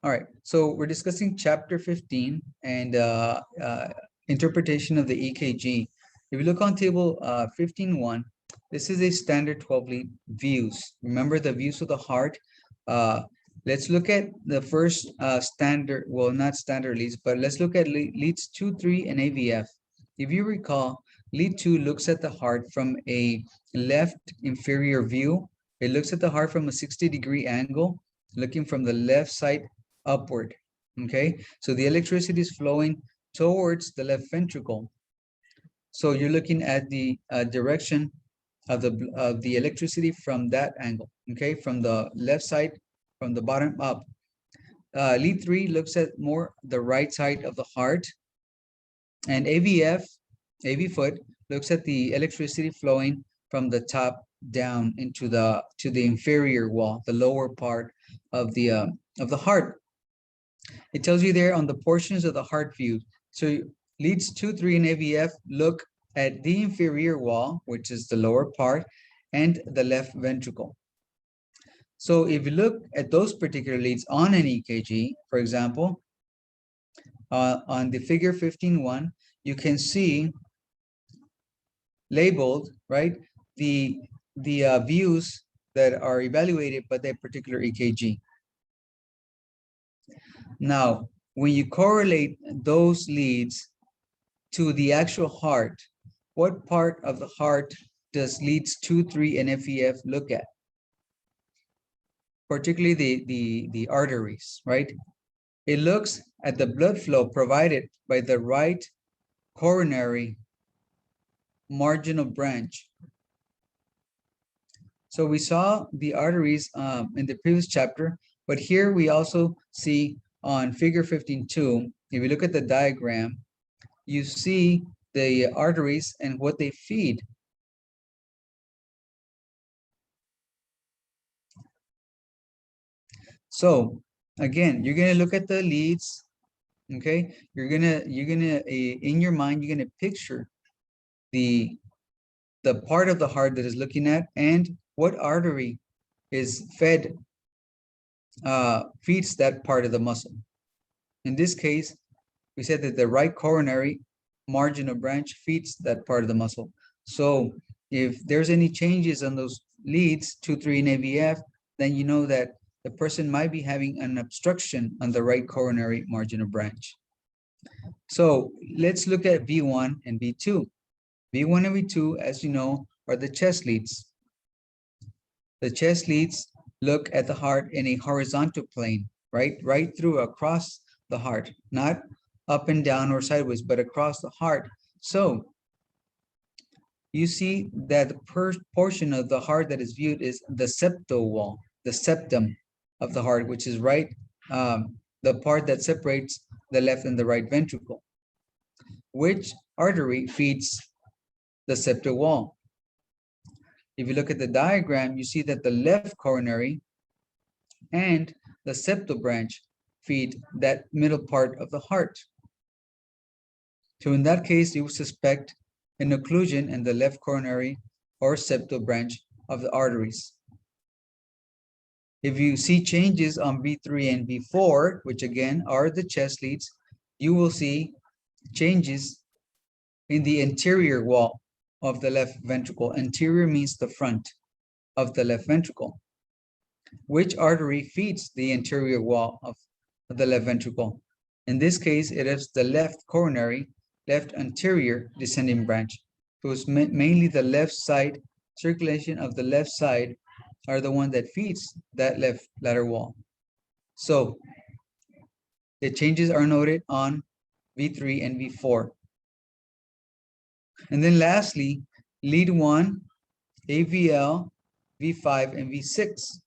All right, so we're discussing chapter 15 and interpretation of the EKG. If you look on table 15.1, this is a standard 12 lead views. Remember the views of the heart. Uh, let's look at the first standard, well, not standard leads, but let's look at leads 2, 3, and AVF. If you recall, lead 2 looks at the heart from a left inferior view. It looks at the heart from a 60-degree angle, looking from the left side upward. Okay, so the electricity is flowing towards the left ventricle. So you're looking at the direction of the electricity from that angle. Okay, from the left side, from the bottom up. Lead 3 looks at more the right side of the heart, and AV foot looks at the electricity flowing from the top down into the inferior wall, the lower part of the heart. It tells you there on the portions of the heart view. So leads 2, 3, and AVF look at the inferior wall, which is the lower part, and the left ventricle. So if you look at those particular leads on an EKG, for example, on the figure 15.1, you can see labeled, right, the views that are evaluated by that particular EKG. Now, when you correlate those leads to the actual heart, what part of the heart does leads 2, 3, and FEF look at? Particularly the arteries, right? It looks at the blood flow provided by the right coronary marginal branch. So we saw the arteries in the previous chapter, but here we also see on figure 15.2, if you look at the diagram, you see the arteries and what they feed. So again, you're gonna look at the leads, okay? You're gonna in your mind, you're gonna picture the part of the heart that is looking at and what artery is fed, feeds that part of the muscle. In this case, we said that the right coronary marginal branch feeds that part of the muscle. So if there's any changes on those leads, 2, 3, and AVF, then you know that the person might be having an obstruction on the right coronary marginal branch. So let's look at V1 and V2. V1 and V2, as you know, are the chest leads. The chest leads look at the heart in a horizontal plane, right through across the heart, not up and down or sideways, but across the heart. So you see that the portion of the heart that is viewed is the septal wall, the septum of the heart, which is right, the part that separates the left and the right ventricle. Which artery feeds the septal wall? If you look at the diagram, you see that the left coronary and the septal branch feed that middle part of the heart. So in that case, you would suspect an occlusion in the left coronary or septal branch of the arteries. If you see changes on V3 and V4, which again are the chest leads, you will see changes in the anterior wall of the left ventricle. Anterior means the front of the left ventricle. Which artery feeds the anterior wall of the left ventricle? In this case, it is the left coronary, left anterior descending branch. So it's mainly the left side, circulation of the left side are the one that feeds that left lateral wall. So the changes are noted on V3 and V4. And then lastly, lead 1, AVL, V5, and V6.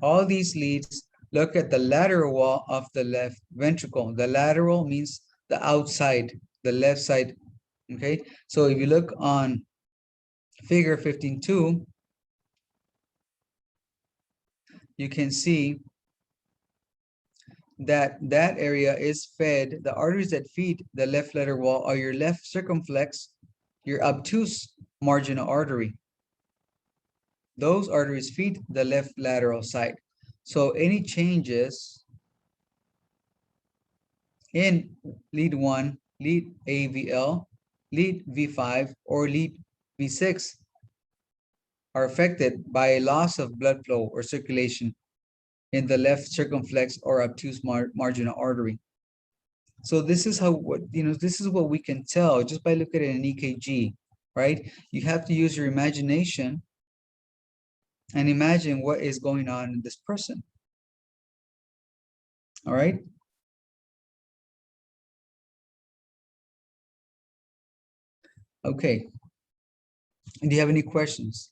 All these leads look at the lateral wall of the left ventricle. The lateral means the outside, the left side. Okay, so if you look on figure 15.2, you can see that that area is fed, the arteries that feed the left lateral wall are your left circumflex, your obtuse marginal artery. Those arteries feed the left lateral side. So any changes in lead 1, lead AVL, lead V5, or lead V6 are affected by a loss of blood flow or circulation in the left circumflex or obtuse marginal artery. So this is how this is what we can tell just by looking at an EKG, right? You have to use your imagination and imagine what is going on in this person. All right. Okay. Do you have any questions?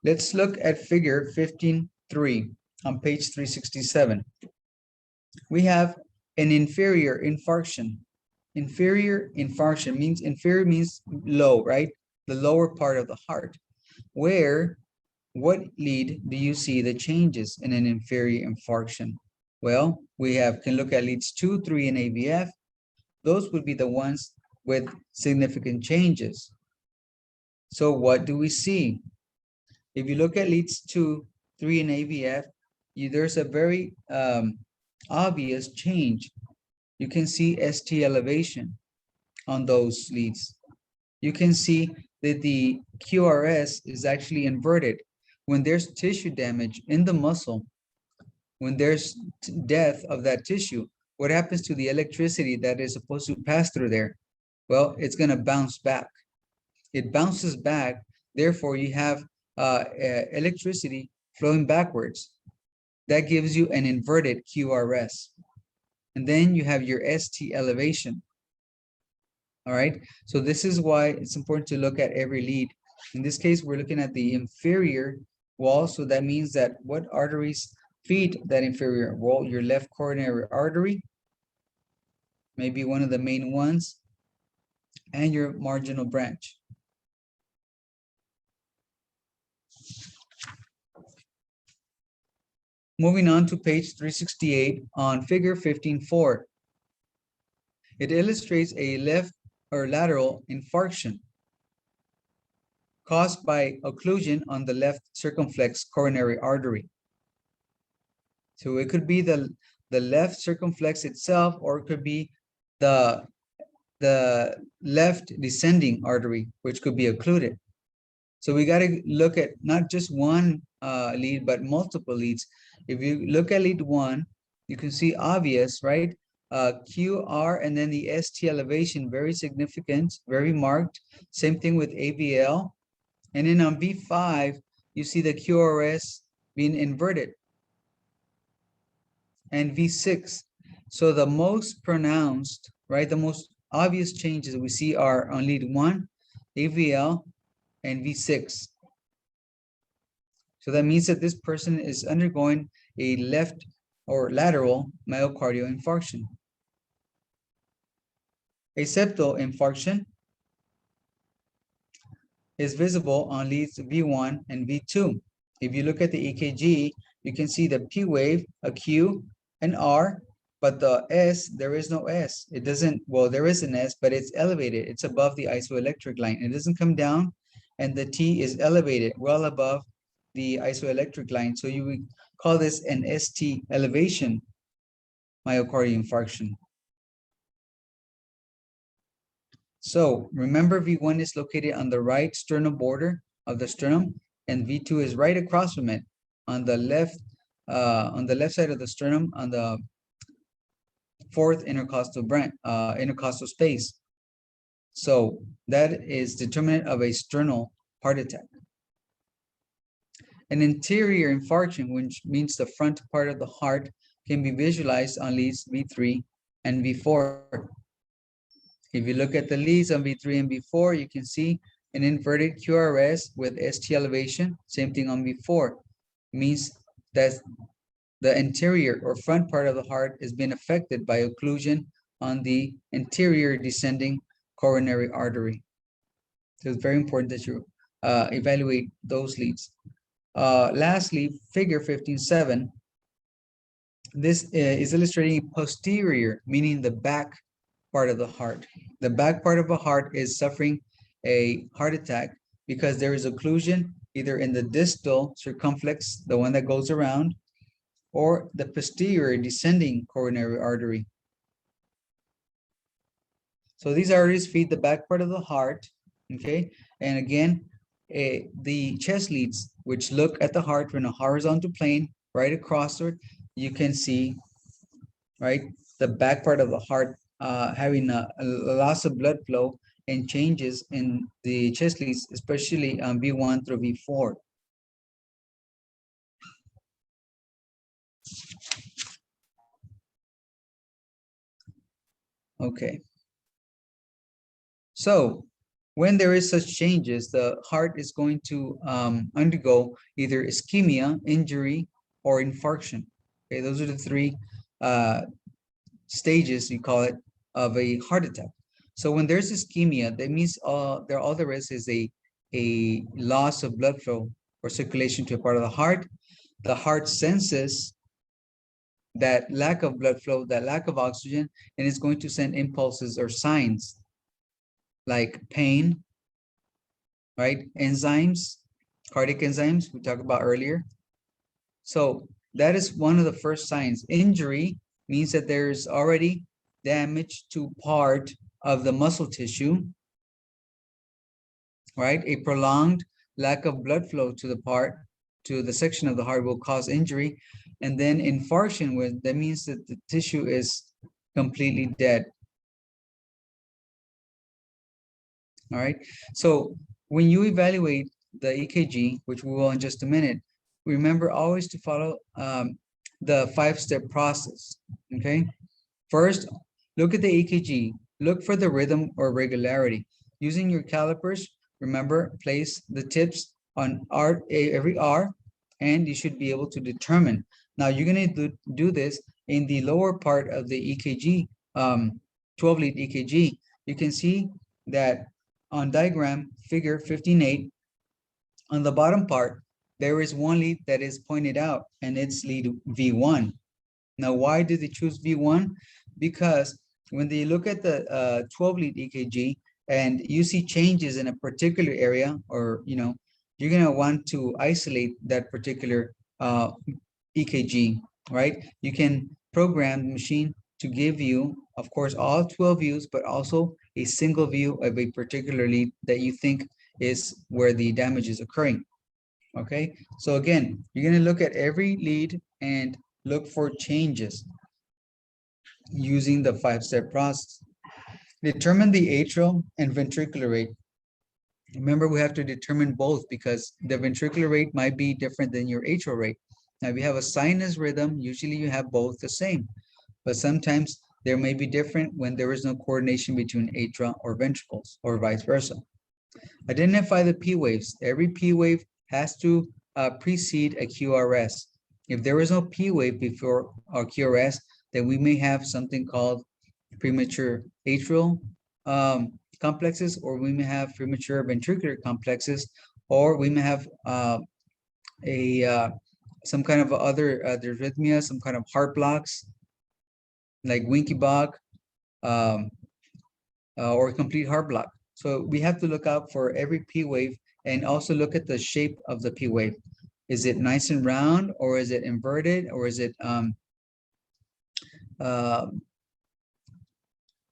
Let's look at figure 15.3 on page 367. We have an inferior infarction. Inferior infarction means, inferior means low, right? The lower part of the heart. Where, what lead do you see the changes in an inferior infarction? Well, we can look at leads 2, 3, and AVF. Those would be the ones with significant changes. So what do we see? If you look at leads 2, 3, and AVF, there's a very obvious change. You can see ST elevation on those leads. You can see that the QRS is actually inverted. When there's tissue damage in the muscle, when there's death of that tissue, what happens to the electricity that is supposed to pass through there? Well, it's going to bounce back. It bounces back. Therefore, you have electricity flowing backwards. That gives you an inverted QRS. And then you have your ST elevation. All right. So this is why it's important to look at every lead. In this case, we're looking at the inferior wall. So that means that what arteries feed that inferior wall? Your left coronary artery, maybe one of the main ones, and your marginal branch. Moving on to page 368 on figure 15.4. It illustrates a left or lateral infarction caused by occlusion on the left circumflex coronary artery. So it could be the left circumflex itself, or it could be the left descending artery, which could be occluded. So we got to look at not just one lead, but multiple leads. If you look at lead 1, you can see obvious, right? QR and then the ST elevation, very significant, very marked. Same thing with AVL. And then on V5, you see the QRS being inverted. And V6. So the most pronounced, right, the most obvious changes we see are on lead 1, AVL, and V6. So that means that this person is undergoing a left or lateral myocardial infarction. A septal infarction is visible on leads V1 and V2. If you look at the EKG, you can see the P wave, a Q, an R, but the S, there is no S. It doesn't, well, there is an S, but it's elevated. It's above the isoelectric line. It doesn't come down, and the T is elevated, well above the isoelectric line. So you would call this an ST elevation myocardial infarction. So remember, V1 is located on the right sternal border of the sternum, and V2 is right across from it on the left side of the sternum, on the fourth intercostal intercostal space. So that is determinant of a sternal heart attack. An interior infarction, which means the front part of the heart, can be visualized on leads V3 and V4. If you look at the leads on V3 and V4, you can see an inverted QRS with ST elevation. Same thing on V4. It means that the interior or front part of the heart has been affected by occlusion on the anterior descending coronary artery. So it's very important that you evaluate those leads. Lastly, figure 15.7. This is illustrating posterior, meaning the back part of the heart. The back part of the heart is suffering a heart attack because there is occlusion either in the distal circumflex, the one that goes around, or the posterior descending coronary artery. So these arteries feed the back part of the heart, okay? And again, the chest leads, which look at the heart in a horizontal plane, right across it, you can see, right, the back part of the heart having a loss of blood flow and changes in the chest leads, especially on V1 through V4. Okay. So when there is such changes, the heart is going to undergo either ischemia, injury, or infarction. Okay, those are the three stages, you call it, of a heart attack. So when there's ischemia, that means all there is a loss of blood flow or circulation to a part of the heart. The heart senses that lack of blood flow, that lack of oxygen, and it's going to send impulses or signs like pain, right? Enzymes, cardiac enzymes we talked about earlier. So that is one of the first signs. Injury means that there's already damage to part of the muscle tissue, right? A prolonged lack of blood flow to the section of the heart will cause injury. And then infarction, that means that the tissue is completely dead. All right. So when you evaluate the EKG, which we will in just a minute, remember always to follow the 5-step process. Okay. First, look at the EKG. Look for the rhythm or regularity. Using your calipers, remember, place the tips on every R, and you should be able to determine. Now, you're going to do this in the lower part of the EKG, 12-lead EKG. You can see that on diagram figure 15.8, on the bottom part, there is one lead that is pointed out, and it's lead V1. Now, why did they choose V1? Because when they look at the 12-lead EKG and you see changes in a particular area, or, you're going to want to isolate that particular EKG, right? You can program the machine to give you, of course, all 12 views, but also a single view of a particular lead that you think is where the damage is occurring. Okay, so again, you're going to look at every lead and look for changes using the 5-step process. Determine the atrial and ventricular rate. Remember, we have to determine both because the ventricular rate might be different than your atrial rate. Now, if you have a sinus rhythm, usually you have both the same, but sometimes there may be different when there is no coordination between atria or ventricles, or vice versa. Identify the P waves. Every P wave has to precede a QRS. If there is no P wave before our QRS, then we may have something called premature atrial complexes, or we may have premature ventricular complexes, or we may have some kind of other arrhythmia, some kind of heart blocks, like Winky-Bach, or complete heart block. So we have to look out for every P wave and also look at the shape of the P wave. Is it nice and round, or is it inverted, or is it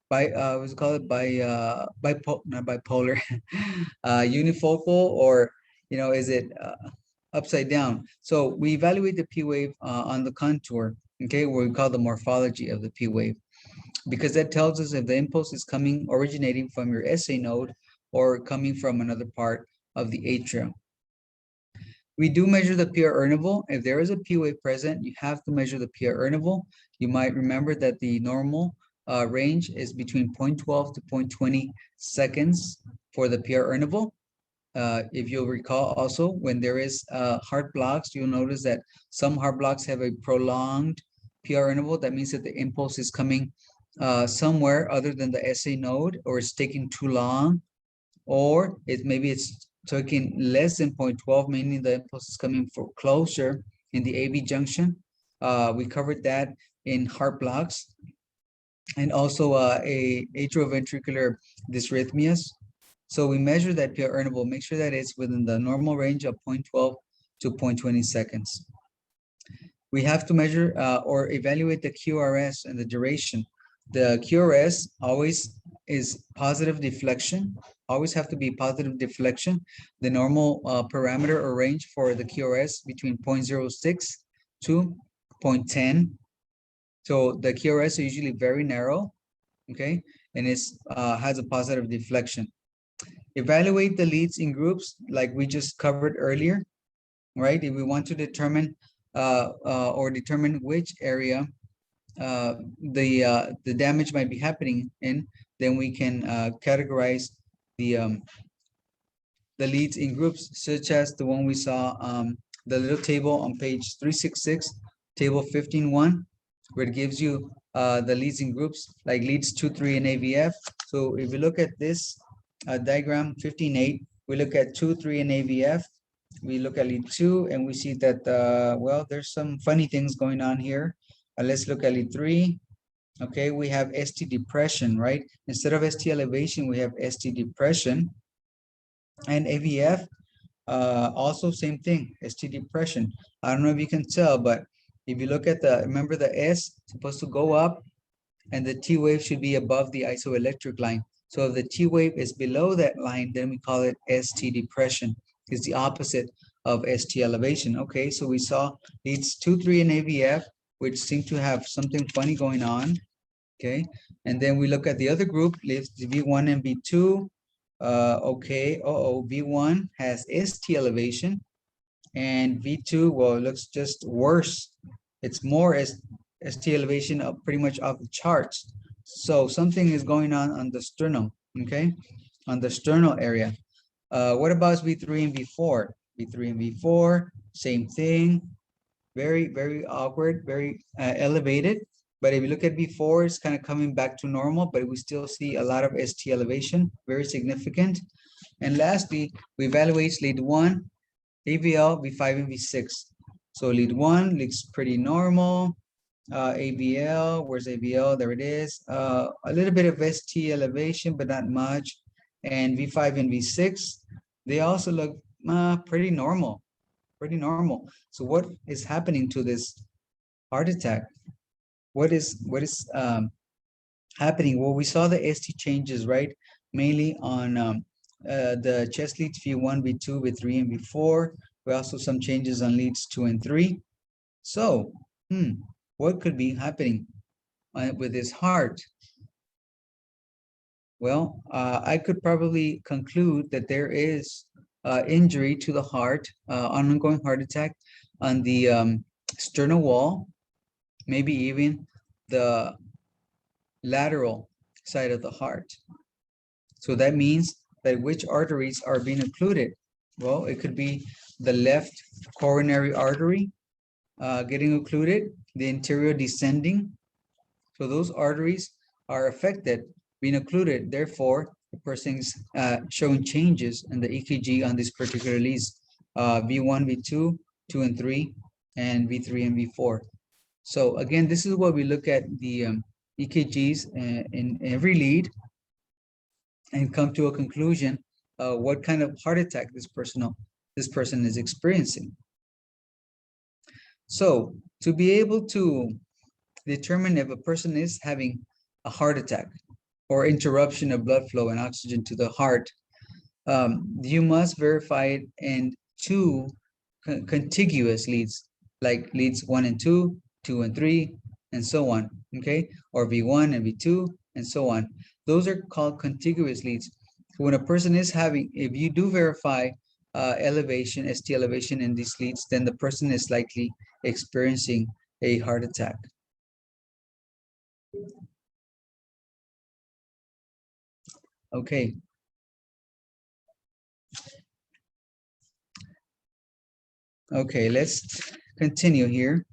what's it called, not bipolar, unifocal, or is it upside down? So we evaluate the P wave on the contour, okay, what we call the morphology of the P wave, because that tells us if the impulse is originating from your SA node or coming from another part of the atria. We do measure the PR interval. If there is a P wave present, you have to measure the PR interval. You might remember that the normal range is between 0.12 to 0.20 seconds for the PR interval. If you'll recall also, when there is heart blocks, you'll notice that some heart blocks have a prolonged PR interval. That means that the impulse is coming somewhere other than the SA node, or it's taking too long, or maybe it's taking less than 0.12, meaning the impulse is coming closer in the AV junction. We covered that in heart blocks, and also a atrioventricular dysrhythmias. So we measure that PR interval, make sure that it's within the normal range of 0.12 to 0.20 seconds. We have to measure or evaluate the QRS and the duration. The QRS always is positive deflection, always have to be positive deflection. The normal parameter or range for the QRS between 0.06 to 0.10. So the QRS are usually very narrow, okay? And it's has a positive deflection. Evaluate the leads in groups like we just covered earlier, right? If we want to determine or determine which area the damage might be happening in, then we can categorize the leads in groups, such as the one we saw, the little table on page 366, table 15.1, where it gives you the leads in groups, like leads 2, 3, and AVF. So if we look at this diagram 15.8, we look at 2, 3, and AVF. We look at lead 2, and we see that, well, there's some funny things going on here. Let's look at lead 3. Okay, we have ST depression, right? Instead of ST elevation, we have ST depression. And AVF, also same thing, ST depression. I don't know if you can tell, but if you look at remember the S supposed to go up, and the T wave should be above the isoelectric line. So if the T wave is below that line, then we call it ST depression. It's the opposite of ST elevation. Okay, so we saw leads 2, 3, and AVF, which seem to have something funny going on. Okay, and then we look at the other group, leads V1 and V2. Okay, V1 has ST elevation, and V2, well, it looks just worse. It's more as ST elevation pretty much off the charts. So something is going on the sternum, okay, on the sternal area. What about V3 and V4? V3 and V4, same thing. Very, very awkward, very elevated. But if you look at V4, it's kind of coming back to normal, but we still see a lot of ST elevation, very significant. And lastly, we evaluate lead 1, AVL, V5, and V6. So lead 1 looks pretty normal. AVL, where's AVL? There it is. A little bit of ST elevation, but not much. And V5 and V6, they also look pretty normal, pretty normal. So what is happening to this heart attack? What is happening? Well, we saw the ST changes, right? Mainly on the chest leads V1, V2, V3, and V4. We also some changes on leads 2 and 3. So, what could be happening with his heart? Well, I could probably conclude that there is injury to the heart, ongoing heart attack on the sternal wall, maybe even the lateral side of the heart. So that means that which arteries are being occluded? Well, it could be the left coronary artery getting occluded, the anterior descending. So those arteries are affected, being occluded. Therefore, the person's showing changes in the EKG on this particular leads, V1, V2, 2 and 3, and V3 and V4. So again, this is what we look at the EKGs in every lead and come to a conclusion what kind of heart attack this person is experiencing. So to be able to determine if a person is having a heart attack or interruption of blood flow and oxygen to the heart, you must verify it in 2 contiguous leads, like leads 1 and 2, 2 and 3, and so on, okay? Or V1 and V2, and so on. Those are called contiguous leads. When a person is having, if you do verify elevation, ST elevation in these leads, then the person is likely experiencing a heart attack. Okay. Okay, let's continue here.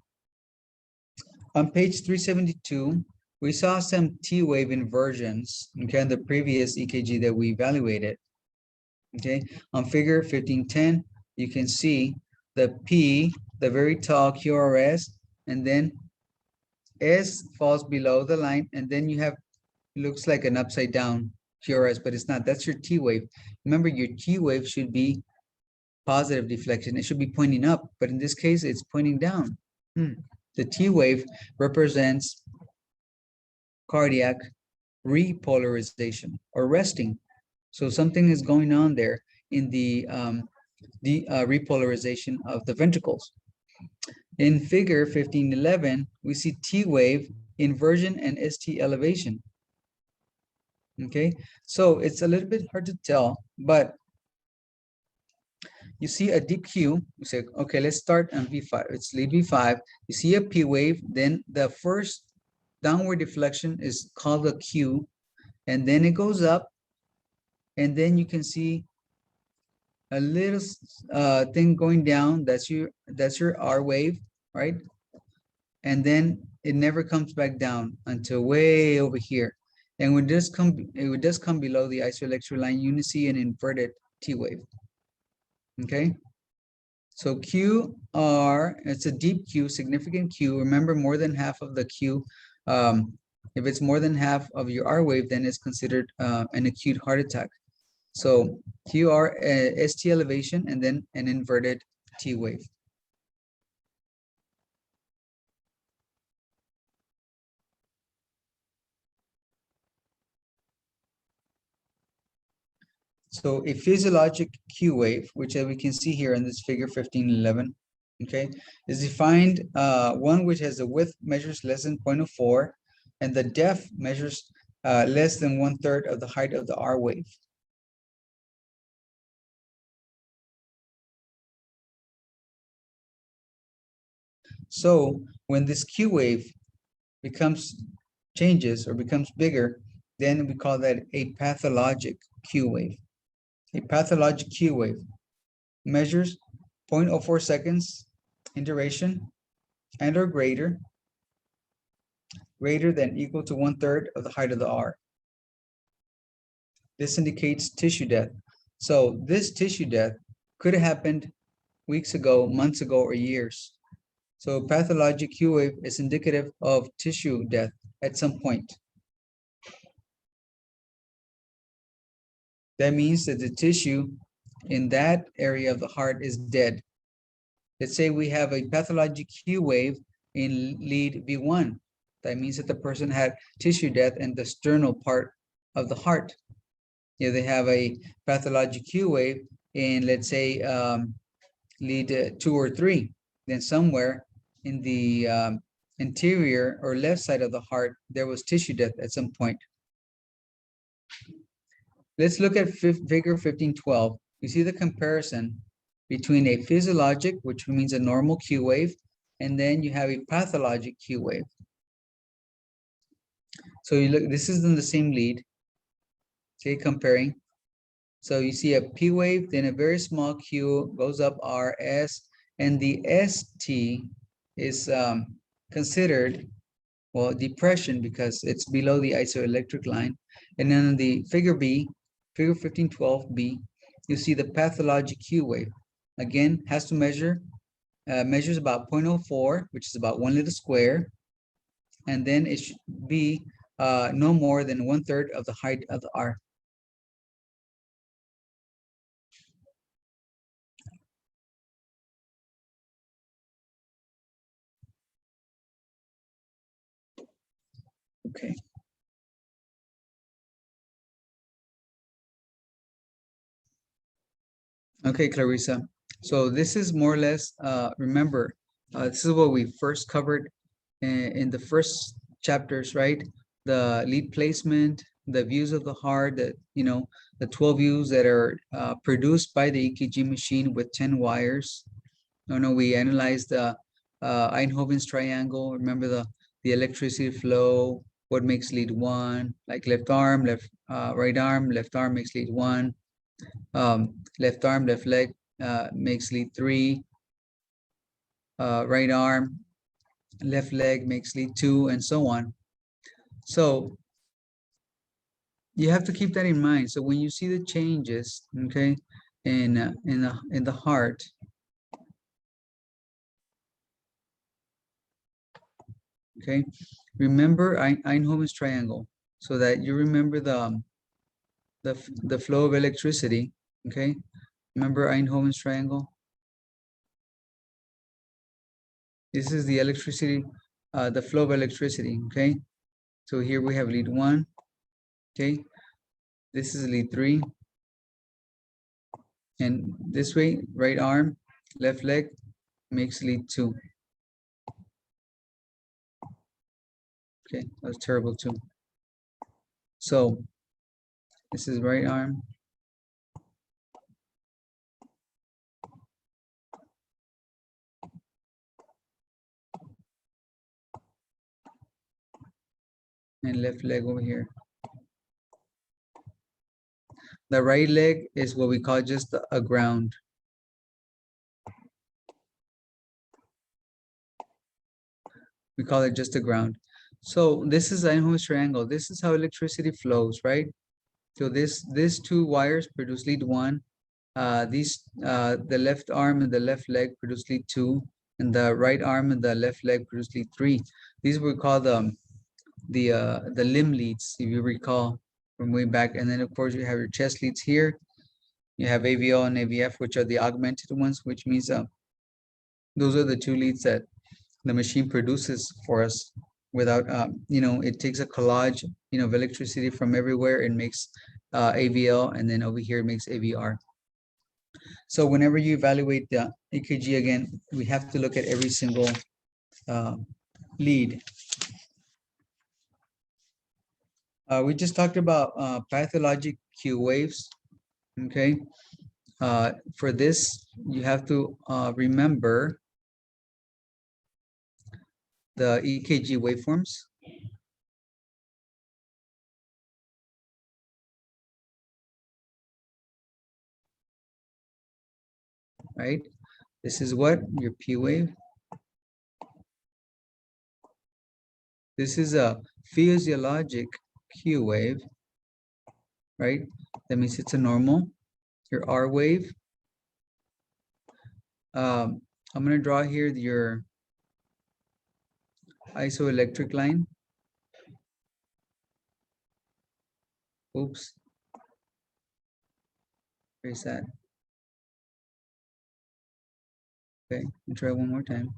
On page 372, we saw some T wave inversions, okay, in the previous EKG that we evaluated. Okay, on figure 1510, you can see the P, the very tall QRS, and then S falls below the line, and then you have, looks like an upside down QRS, but it's not. That's your T wave. Remember, your T wave should be positive deflection. It should be pointing up, but in this case, it's pointing down. The T wave represents cardiac repolarization or resting. So something is going on there in the repolarization of the ventricles. In figure 1511, we see T wave inversion and ST elevation. Okay, so it's a little bit hard to tell, but you see a deep Q. You say, okay, let's start on V5. It's lead V5. You see a P wave, then the first downward deflection is called a Q, and then it goes up, and then you can see a little thing going down. That's your R wave, right? And then it never comes back down until way over here. And when this it does come below the isoelectric line, you see an inverted T wave. Okay. So QR, it's a deep Q, significant Q. Remember, more than half of the Q. If it's more than half of your R wave, then it's considered an acute heart attack. So QR, ST elevation, and then an inverted T wave. So a physiologic Q wave, which we can see here in this figure 1511, okay, is defined one which has a width measures less than 0.04, and the depth measures less than 1/3 of the height of the R wave. So when this Q wave changes or becomes bigger, then we call that a pathologic Q wave. A pathologic Q wave measures 0.04 seconds in duration and or greater than equal to 1/3 of the height of the R. This indicates tissue death. So this tissue death could have happened weeks ago, months ago, or years. So pathologic Q wave is indicative of tissue death at some point. That means that the tissue in that area of the heart is dead. Let's say we have a pathologic Q wave in lead V1. That means that the person had tissue death in the sternal part of the heart. If they have a pathologic Q wave in, let's say, lead 2 or 3, then somewhere in the anterior or left side of the heart, there was tissue death at some point. Let's look at figure 1512. You see the comparison between a physiologic, which means a normal Q wave, and then you have a pathologic Q wave. So you look, this is in the same lead, okay, comparing. So you see a P wave, then a very small Q goes up R, S, and the ST is considered, well, depression because it's below the isoelectric line. And then in the figure B, figure 1512B, you see the pathologic Q wave. Again, has to measures about 0.04, which is about 1 little square. And then it should be no more than 1/3 of the height of the R. Okay. Okay, Clarissa. So this is more or less, remember, this is what we first covered in the first chapters, right? The lead placement, the views of the heart, that, you know, the 12 views that are produced by the EKG machine with 10 wires. No, we analyzed the Einthoven's triangle. Remember the electricity flow, what makes lead 1, like left arm, right arm, left arm makes lead 1. Left arm, left leg makes lead 3. Right arm, left leg makes lead 2, and so on. So you have to keep that in mind. So when you see the changes, okay, in the heart, okay, remember Einthoven's triangle, so that you remember the flow of electricity, okay? Remember Eindhoven's triangle? This is the electricity, the flow of electricity, okay? So here we have lead 1, okay? This is lead 3. And this way, right arm, left leg makes lead 2. Okay, that's terrible too. So this is right arm. And left leg over here. The right leg is what we call just a ground. We call it just a ground. So this is Eindhoven's triangle. This is how electricity flows, right? So these 2 wires produce lead 1. The left arm and the left leg produce lead 2, and the right arm and the left leg produce lead 3. These we call the limb leads, if you recall from way back. And then of course you have your chest leads here. You have AVO and AVF, which are the augmented ones, which means those are the 2 leads that the machine produces for us without, it takes a collage, of electricity from everywhere and makes AVL, and then over here it makes AVR. So whenever you evaluate the EKG again, we have to look at every single lead. We just talked about pathologic Q waves, okay? For this, you have to remember the EKG waveforms. Right? This is what? Your P wave. This is a physiologic Q wave, right? That means it's a normal. Your R wave. I'm going to draw here your isoelectric line. Oops. Where's that? Okay, I'll try one more time.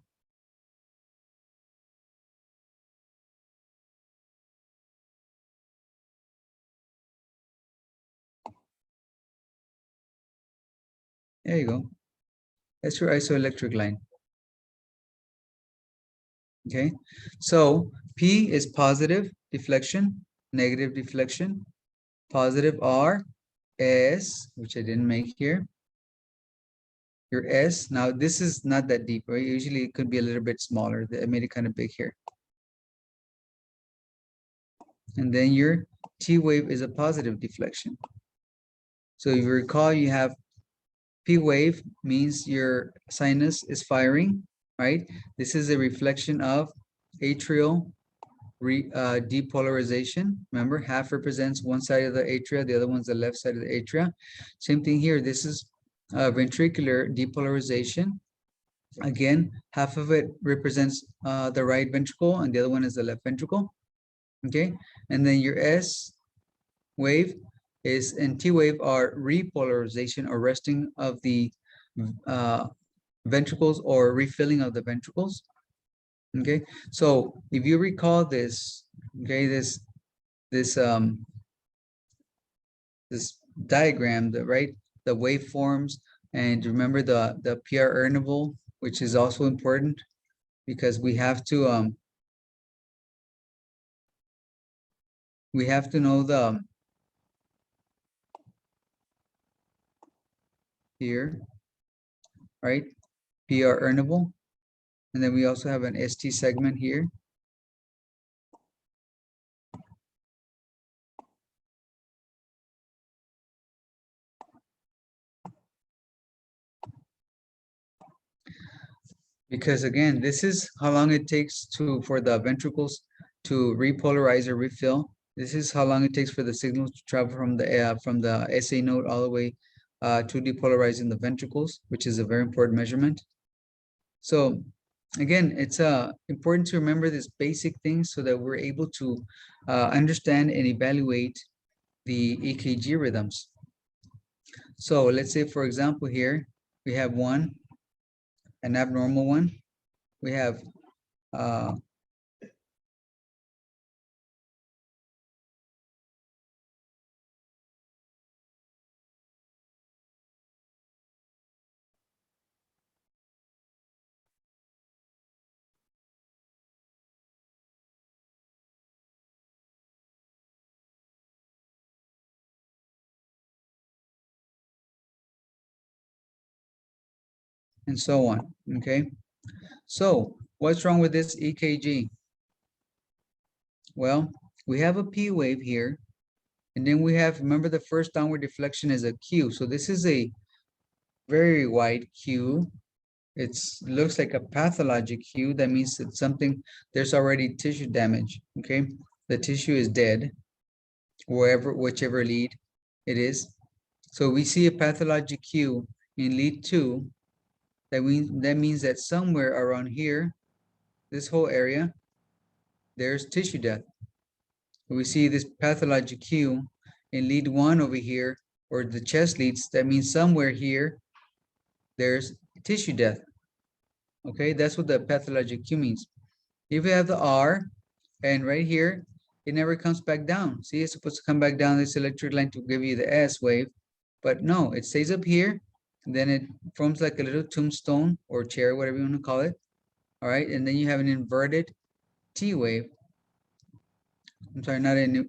There you go. That's your isoelectric line. Okay, so P is positive deflection, negative deflection, positive R, S, which I didn't make here. Your S, now this is not that deep, right? Usually it could be a little bit smaller. I made it kind of big here. And then your T wave is a positive deflection. So if you recall, you have P wave means your sinus is firing, right? This is a reflection of atrial depolarization. Remember, half represents one side of the atria, the other one's the left side of the atria. Same thing here. This is ventricular depolarization. Again, half of it represents the right ventricle and the other one is the left ventricle. Okay, and then your S wave is and T wave are repolarization or resting of the ventricles or refilling of the ventricles. Okay, so if you recall this, okay, this diagram, the waveforms, and remember the PR interval, which is also important because we have to know the here, right? PR interval, and then we also have an ST segment here. Because again, this is how long it takes for the ventricles to repolarize or refill. This is how long it takes for the signal to travel from the SA node all the way to depolarizing the ventricles, which is a very important measurement. So again, it's important to remember these basic things so that we're able to understand and evaluate the EKG rhythms. So let's say, for example, here we have one, an abnormal one. We have and so on, okay? So what's wrong with this EKG? Well, we have a P wave here, and then we have, remember the first downward deflection is a Q. So this is a very wide Q. It looks like a pathologic Q. That means that something, there's already tissue damage, okay? The tissue is dead, whichever lead it is. So we see a pathologic Q in lead 2. That means that somewhere around here, this whole area, there's tissue death. We see this pathologic Q in lead 1 over here, or the chest leads. That means somewhere here, there's tissue death. Okay, that's what the pathologic Q means. If you have the R, and right here, it never comes back down. See, it's supposed to come back down this electric line to give you the S wave, but no, it stays up here, and then it forms like a little tombstone or chair, whatever you want to call it. All right, and then you have an inverted T wave. I'm sorry, not in,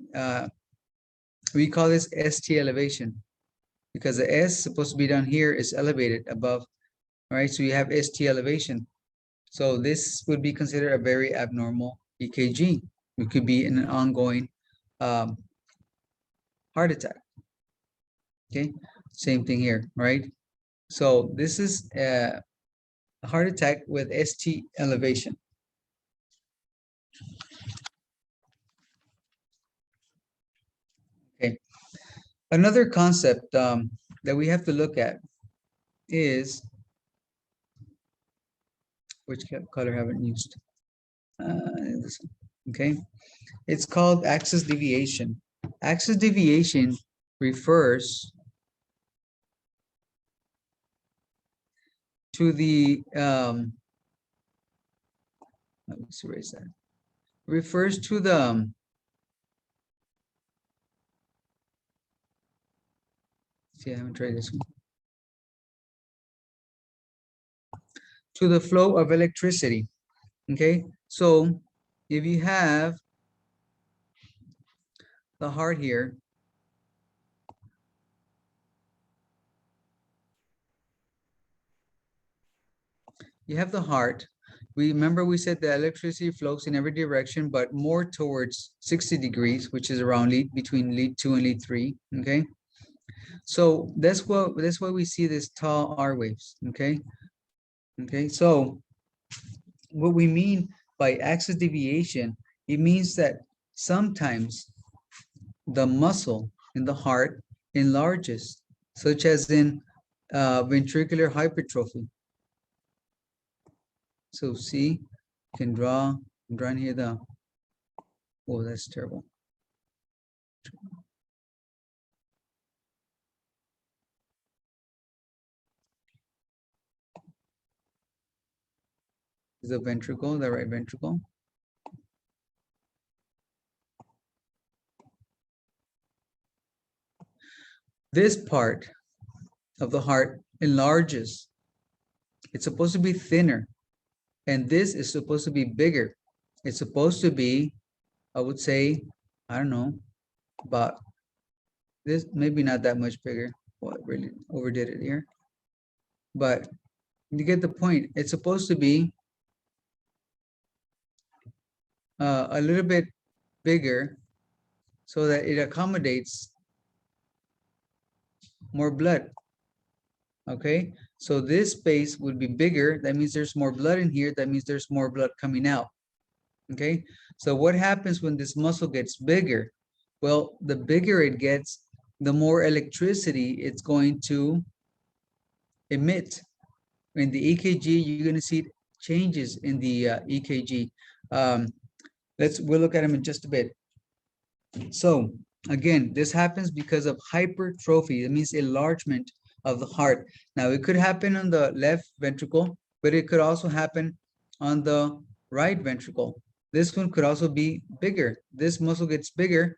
we call this ST elevation because the S supposed to be down here is elevated above. All right, so you have ST elevation. So this would be considered a very abnormal EKG. It could be in an ongoing heart attack. Okay, same thing here, right? So this is a heart attack with ST elevation. Okay, another concept that we have to look at is, which color haven't used? This one. Okay, it's called axis deviation. Axis deviation refers to the let's erase that. Refers to the see, I haven't tried this one. To the flow of electricity. Okay, so if you have the heart here, you have the heart. Remember we said the electricity flows in every direction, but more towards 60 degrees, which is around between lead 2 and lead 3. Okay, so that's why we see this tall R waves. Okay, so what we mean by axis deviation, it means that sometimes the muscle in the heart enlarges, such as in ventricular hypertrophy. So see, you can draw, I'm drawing here the, oh, that's terrible. Is the ventricle, the right ventricle. This part of the heart enlarges. It's supposed to be thinner, and this is supposed to be bigger. It's supposed to be, I would say, I don't know, about this, maybe not that much bigger. Well, I really overdid it here. But you get the point. It's supposed to be a little bit bigger so that it accommodates more blood. Okay, so this space would be bigger. That means there's more blood in here. That means there's more blood coming out. Okay, so what happens when this muscle gets bigger? Well, the bigger it gets, the more electricity it's going to emit. In the EKG, you're going to see changes in the EKG. We'll look at them in just a bit. So Again, this happens because of hypertrophy. It means enlargement of the heart. Now, it could happen on the left ventricle, but it could also happen on the right ventricle. This one could also be bigger. This muscle gets bigger,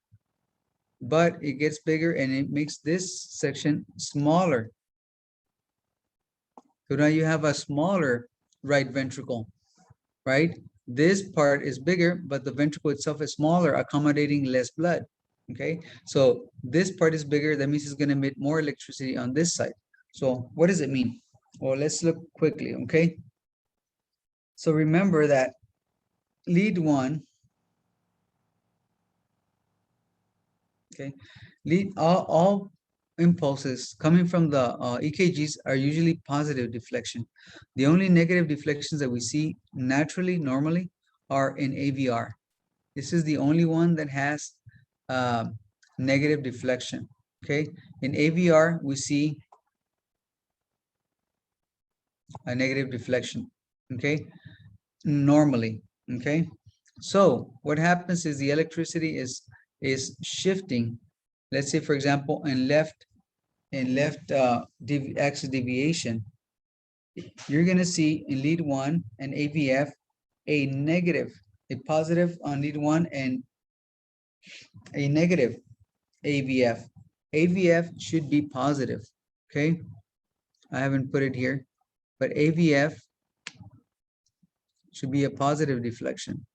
but it gets bigger and it makes this section smaller. So now you have a smaller right ventricle, right? This part is bigger, but the ventricle itself is smaller, accommodating less blood. Okay, so this part is bigger. That means it's going to emit more electricity on this side. So what does it mean? Well, let's look quickly. Okay, so remember that lead 1, okay, lead all impulses coming from the EKGs are usually positive deflection. The only negative deflections that we see naturally, normally, are in AVR. This is the only one that has negative deflection. Okay, in AVR we see a negative deflection. Okay, normally. Okay, so what happens is the electricity is shifting. Let's say, for example, in left axis deviation, you're going to see in lead 1 and AVF a negative, a positive on lead 1 and a negative AVF. AVF should be positive. Okay, I haven't put it here, but AVF should be a positive deflection.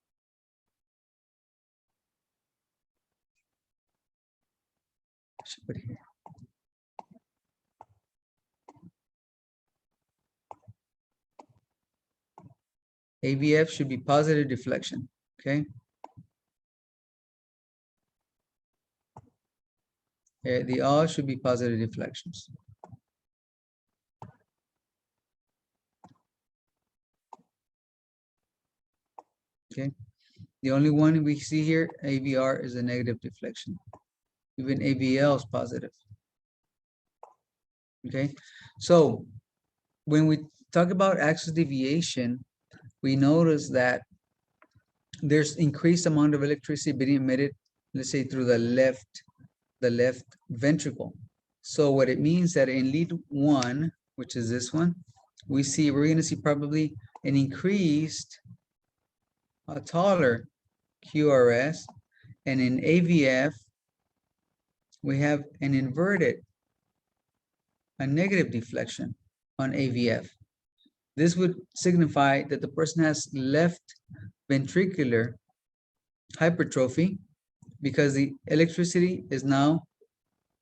I should put it here. AVF should be positive deflection. Okay. The all should be positive deflections. Okay. The only one we see here, AVR, is a negative deflection. Even AVL is positive. Okay. So when we talk about axis deviation, we notice that there's increased amount of electricity being emitted, let's say through the left ventricle. So what it means that in lead 1, which is this one, we're going to see probably an increased, a taller QRS, and in AVF, we have an inverted, a negative deflection on AVF. This would signify that the person has left ventricular hypertrophy because the electricity is now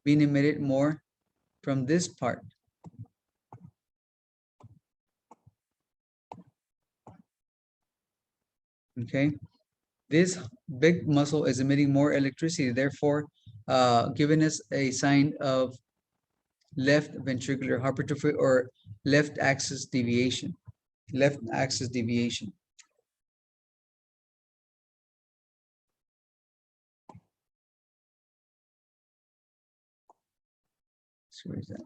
being emitted more from this part. Okay, this big muscle is emitting more electricity, therefore giving us a sign of left ventricular hypertrophy or left axis deviation. Left axis deviation. So where is that?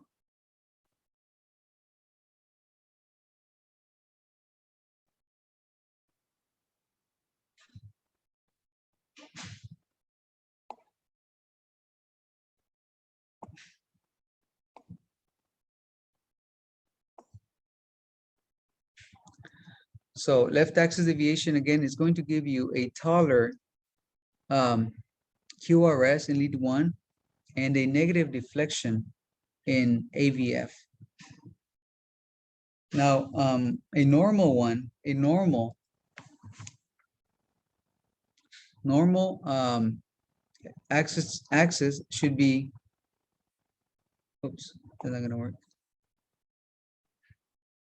So left axis deviation, again, is going to give you a taller QRS in lead 1 and a negative deflection in AVF. Now, a normal one, a normal axis should be, oops, that's not gonna work.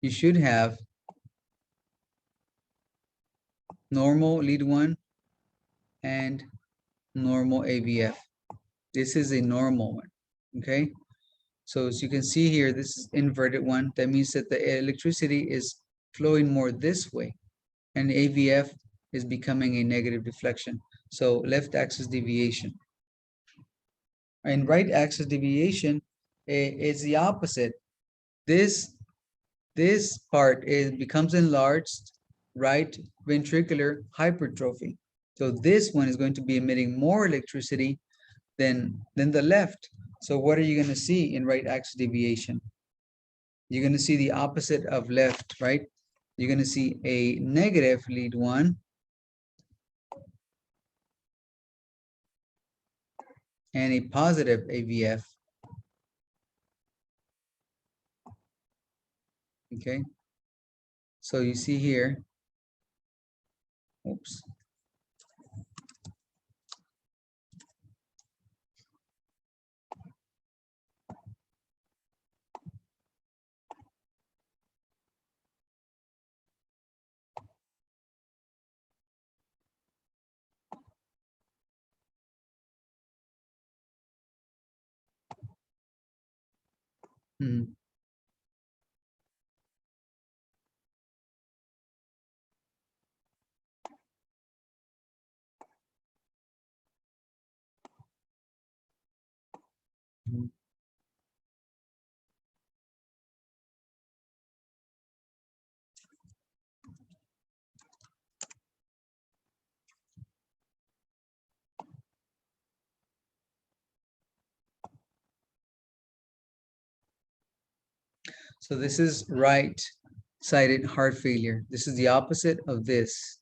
You should have normal lead 1 and normal AVF. This is a normal one, okay? So as you can see here, this is inverted one. That means that the electricity is flowing more this way, and AVF is becoming a negative deflection. So left axis deviation. And right axis deviation is the opposite. This part becomes enlarged right ventricular hypertrophy. So this one is going to be emitting more electricity than the left. So what are you going to see in right axis deviation? You're going to see the opposite of left, right? You're going to see a negative lead 1 and a positive AVF. Okay. So you see here, oops. Hmm. So this is right-sided heart failure. This is the opposite of this.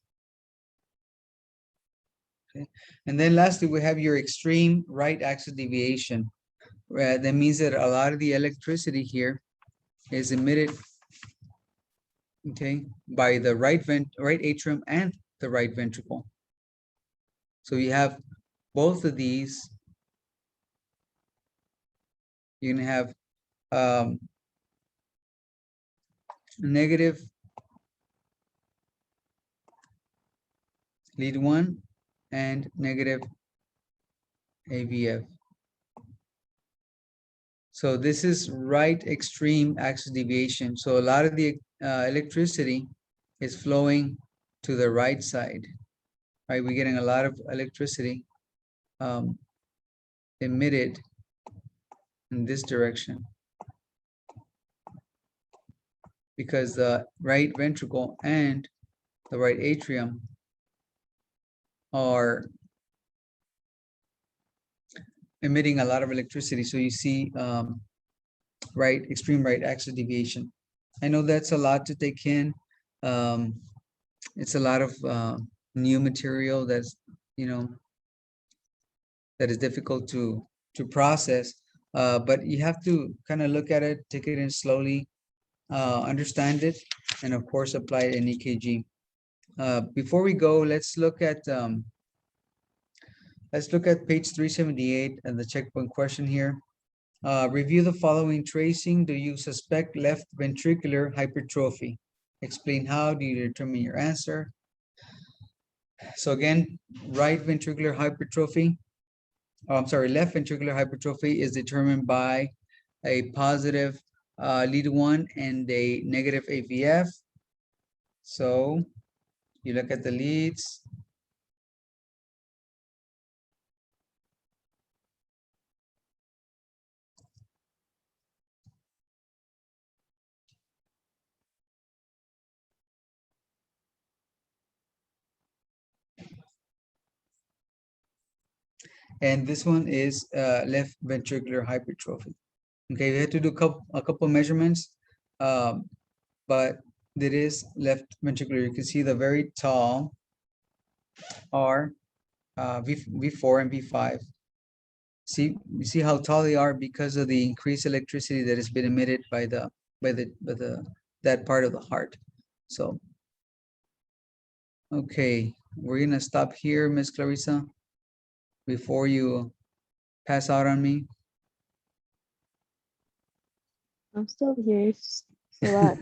Okay. And then lastly, we have your extreme right axis deviation. That means that a lot of the electricity here is emitted, okay, by the right atrium and the right ventricle. So you have both of these. You're gonna have negative lead 1 and negative AVF. So this is right extreme axis deviation. So a lot of the electricity is flowing to the right side, right? We're getting a lot of electricity emitted in this direction because the right ventricle and the right atrium are emitting a lot of electricity. So you see extreme right axis deviation. I know that's a lot to take in. It's a lot of new material that's, that is difficult to process. But you have to kind of look at it, take it in slowly, understand it, and of course apply it in EKG. Before we go, let's look at page 378 and the checkpoint question here. Review the following tracing. Do you suspect left ventricular hypertrophy? Explain how. Do you determine your answer? So again, right ventricular hypertrophy, left ventricular hypertrophy is determined by a positive lead 1 and a negative AVF. So you look at the leads. And this one is left ventricular hypertrophy. Okay, we had to do a couple measurements, but it is left ventricular. You can see the very tall are V4 and V5. You see how tall they are because of the increased electricity that has been emitted by that part of the heart. So, okay, we're gonna stop here, Miss Clarissa, before you pass out on me. I'm still here. It's a lot.